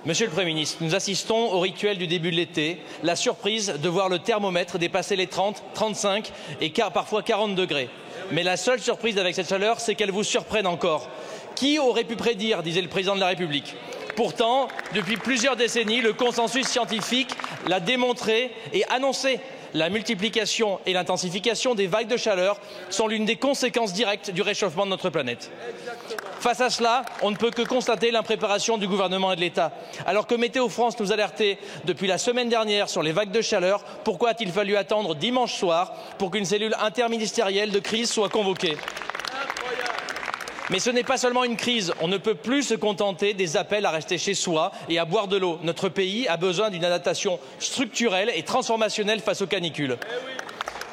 Monsieur le Premier ministre, nous assistons au rituel du début de l'été, la surprise de voir le thermomètre dépasser les 30, 35 et parfois 40 degrés. Mais la seule surprise avec cette chaleur, c'est qu'elle vous surprenne encore. Qui aurait pu prédire, disait le président de la République? Pourtant, depuis plusieurs décennies, le consensus scientifique l'a démontré et annoncé. La multiplication et l'intensification des vagues de chaleur sont l'une des conséquences directes du réchauffement de notre planète. Face à cela, on ne peut que constater l'impréparation du gouvernement et de l'État. Alors que Météo France nous alertait depuis la semaine dernière sur les vagues de chaleur, pourquoi a-t-il fallu attendre dimanche soir pour qu'une cellule interministérielle de crise soit convoquée? Mais ce n'est pas seulement une crise, on ne peut plus se contenter des appels à rester chez soi et à boire de l'eau. Notre pays a besoin d'une adaptation structurelle et transformationnelle face aux canicules.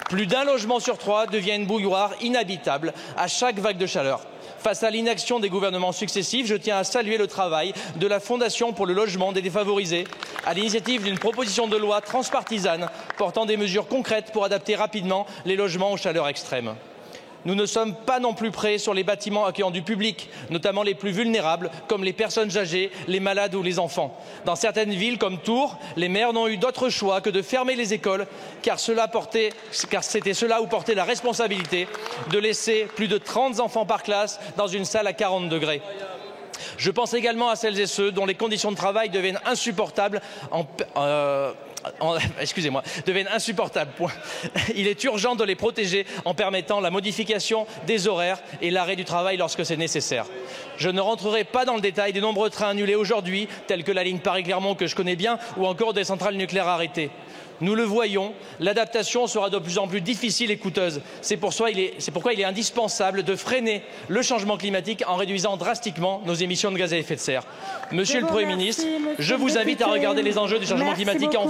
Plus d'un logement sur 3 devient une bouilloire inhabitable à chaque vague de chaleur. Face à l'inaction des gouvernements successifs, je tiens à saluer le travail de la Fondation pour le logement des défavorisés, à l'initiative d'une proposition de loi transpartisane portant des mesures concrètes pour adapter rapidement les logements aux chaleurs extrêmes. Nous ne sommes pas non plus prêts sur les bâtiments accueillant du public, notamment les plus vulnérables, comme les personnes âgées, les malades ou les enfants. Dans certaines villes comme Tours, les maires n'ont eu d'autre choix que de fermer les écoles, car c'était cela où portait la responsabilité de laisser plus de 30 enfants par classe dans une salle à 40 degrés. Je pense également à celles et ceux dont les conditions de travail deviennent insupportables deviennent insupportables. Il est urgent de les protéger en permettant la modification des horaires et l'arrêt du travail lorsque c'est nécessaire. Je ne rentrerai pas dans le détail des nombreux trains annulés aujourd'hui, tels que la ligne Paris-Clermont que je connais bien, ou encore des centrales nucléaires arrêtées. Nous le voyons, l'adaptation sera de plus en plus difficile et coûteuse. C'est pourquoi il est indispensable de freiner le changement climatique en réduisant drastiquement nos émissions de gaz à effet de serre. Monsieur le Premier ministre, je vous invite à regarder les enjeux du changement climatique en